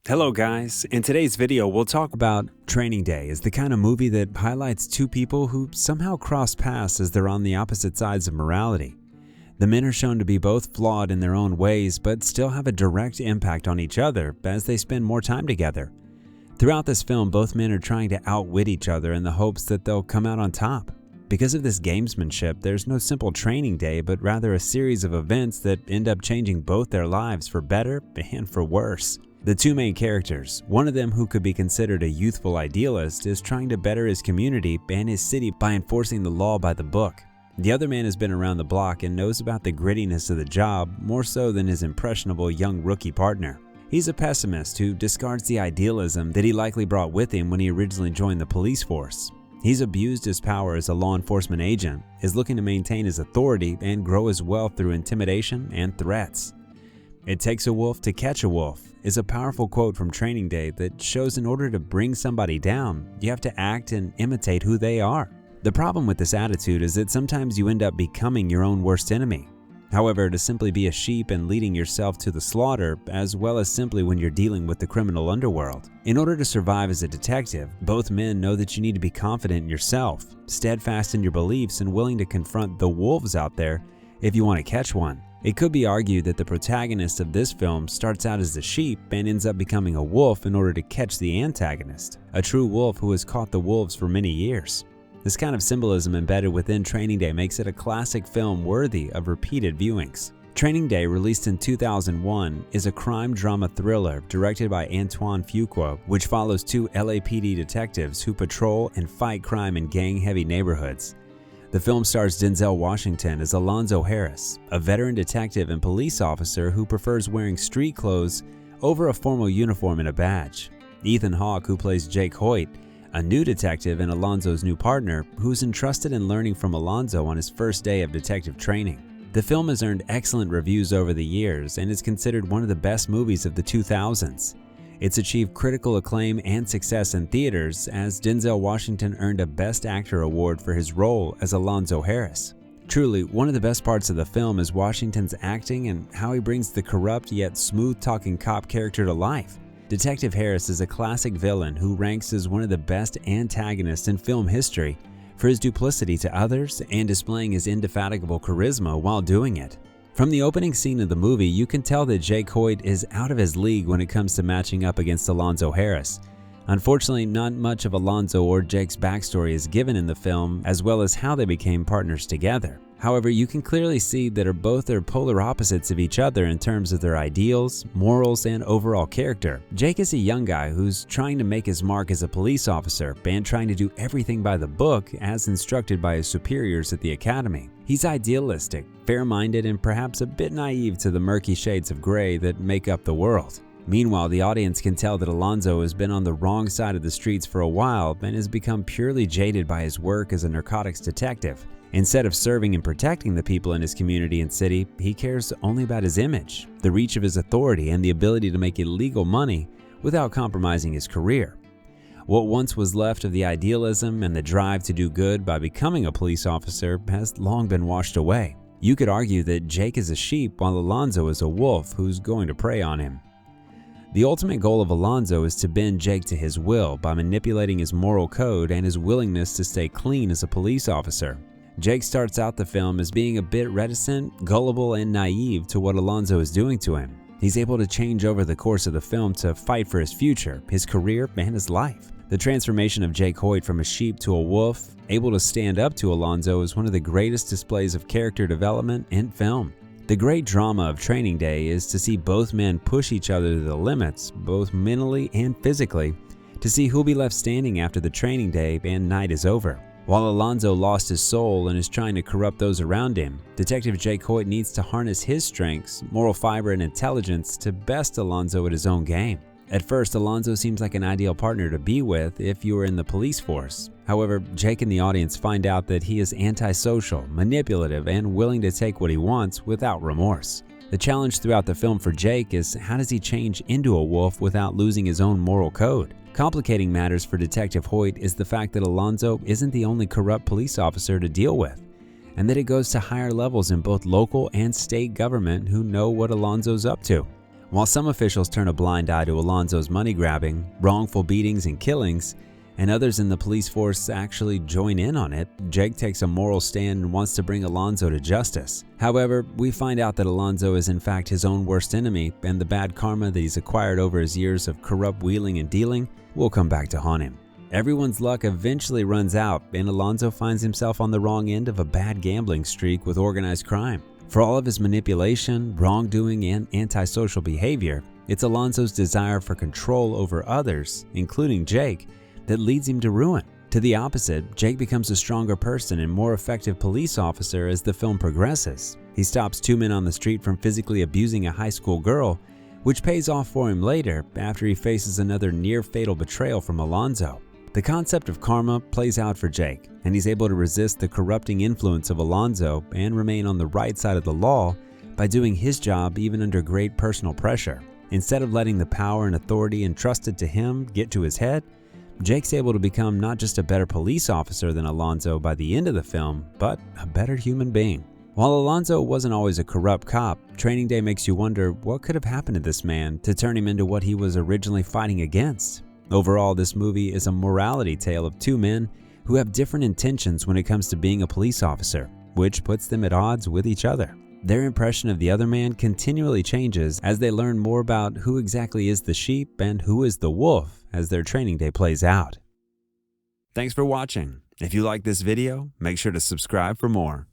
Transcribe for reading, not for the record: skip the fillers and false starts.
Hello guys, in today's video we'll talk about Training Day as the kind of movie that highlights two people who somehow cross paths as they're on the opposite sides of morality. The men are shown to be both flawed in their own ways but still have a direct impact on each other as they spend more time together. Throughout this film, both men are trying to outwit each other in the hopes that they'll come out on top. Because of this gamesmanship, there's no simple training day but rather a series of events that end up changing both their lives for better and for worse. The two main characters, one of them who could be considered a youthful idealist, is trying to better his community and his city by enforcing the law by the book. The other man has been around the block and knows about the grittiness of the job more so than his impressionable young rookie partner. He's a pessimist who discards the idealism that he likely brought with him when he originally joined the police force. He's abused his power as a law enforcement agent, is looking to maintain his authority and grow his wealth through intimidation and threats. "It takes a wolf to catch a wolf" is a powerful quote from Training Day that shows in order to bring somebody down, you have to act and imitate who they are. The problem with this attitude is that sometimes you end up becoming your own worst enemy. However, to simply be a sheep and leading yourself to the slaughter, as well as simply when you're dealing with the criminal underworld. In order to survive as a detective, both men know that you need to be confident in yourself, steadfast in your beliefs, and willing to confront the wolves out there if you want to catch one. It could be argued that the protagonist of this film starts out as the sheep and ends up becoming a wolf in order to catch the antagonist, a true wolf who has caught the wolves for many years. This kind of symbolism embedded within Training Day makes it a classic film worthy of repeated viewings. Training Day, released in 2001, is a crime drama thriller directed by Antoine Fuqua, which follows two LAPD detectives who patrol and fight crime in gang-heavy neighborhoods. The film stars Denzel Washington as Alonzo Harris, a veteran detective and police officer who prefers wearing street clothes over a formal uniform and a badge. Ethan Hawke, who plays Jake Hoyt, a new detective and Alonzo's new partner, who's entrusted in learning from Alonzo on his first day of detective training. The film has earned excellent reviews over the years and is considered one of the best movies of the 2000s. It's achieved critical acclaim and success in theaters, as Denzel Washington earned a Best Actor award for his role as Alonzo Harris. Truly, one of the best parts of the film is Washington's acting and how he brings the corrupt yet smooth-talking cop character to life. Detective Harris is a classic villain who ranks as one of the best antagonists in film history for his duplicity to others and displaying his indefatigable charisma while doing it. From the opening scene of the movie, you can tell that Jake Hoyt is out of his league when it comes to matching up against Alonzo Harris. Unfortunately, not much of Alonzo or Jake's backstory is given in the film, as well as how they became partners together. However, you can clearly see that both are polar opposites of each other in terms of their ideals, morals, and overall character. Jake is a young guy who's trying to make his mark as a police officer and trying to do everything by the book as instructed by his superiors at the academy. He's idealistic, fair-minded, and perhaps a bit naive to the murky shades of gray that make up the world. Meanwhile, the audience can tell that Alonzo has been on the wrong side of the streets for a while and has become purely jaded by his work as a narcotics detective. Instead of serving and protecting the people in his community and city, he cares only about his image, the reach of his authority, and the ability to make illegal money without compromising his career. What once was left of the idealism and the drive to do good by becoming a police officer has long been washed away. You could argue that Jake is a sheep while Alonzo is a wolf who's going to prey on him. The ultimate goal of Alonzo is to bend Jake to his will by manipulating his moral code and his willingness to stay clean as a police officer. Jake starts out the film as being a bit reticent, gullible, and naive to what Alonzo is doing to him. He's able to change over the course of the film to fight for his future, his career, and his life. The transformation of Jake Hoyt from a sheep to a wolf, able to stand up to Alonzo, is one of the greatest displays of character development in film. The great drama of Training Day is to see both men push each other to the limits, both mentally and physically, to see who'll be left standing after the training day and night is over. While Alonzo lost his soul and is trying to corrupt those around him, Detective Jake Hoyt needs to harness his strengths, moral fiber, and intelligence to best Alonzo at his own game. At first, Alonzo seems like an ideal partner to be with if you were in the police force. However, Jake and the audience find out that he is antisocial, manipulative, and willing to take what he wants without remorse. The challenge throughout the film for Jake is how does he change into a wolf without losing his own moral code? Complicating matters for Detective Hoyt is the fact that Alonzo isn't the only corrupt police officer to deal with, and that it goes to higher levels in both local and state government who know what Alonzo's up to. While some officials turn a blind eye to Alonzo's money grabbing, wrongful beatings, and killings, and others in the police force actually join in on it, Jake takes a moral stand and wants to bring Alonzo to justice. However, we find out that Alonzo is in fact his own worst enemy, and the bad karma that he's acquired over his years of corrupt wheeling and dealing will come back to haunt him. Everyone's luck eventually runs out, and Alonzo finds himself on the wrong end of a bad gambling streak with organized crime. For all of his manipulation, wrongdoing, and antisocial behavior, it's Alonzo's desire for control over others, including Jake, that leads him to ruin. To the opposite, Jake becomes a stronger person and more effective police officer as the film progresses. He stops two men on the street from physically abusing a high school girl, which pays off for him later after he faces another near-fatal betrayal from Alonzo. The concept of karma plays out for Jake, and he's able to resist the corrupting influence of Alonzo and remain on the right side of the law by doing his job even under great personal pressure. Instead of letting the power and authority entrusted to him get to his head, Jake's able to become not just a better police officer than Alonzo by the end of the film, but a better human being. While Alonzo wasn't always a corrupt cop, Training Day makes you wonder what could have happened to this man to turn him into what he was originally fighting against. Overall, this movie is a morality tale of two men who have different intentions when it comes to being a police officer, which puts them at odds with each other. Their impression of the other man continually changes as they learn more about who exactly is the sheep and who is the wolf as their training day plays out. Thanks for watching. If you like this video, make sure to subscribe for more.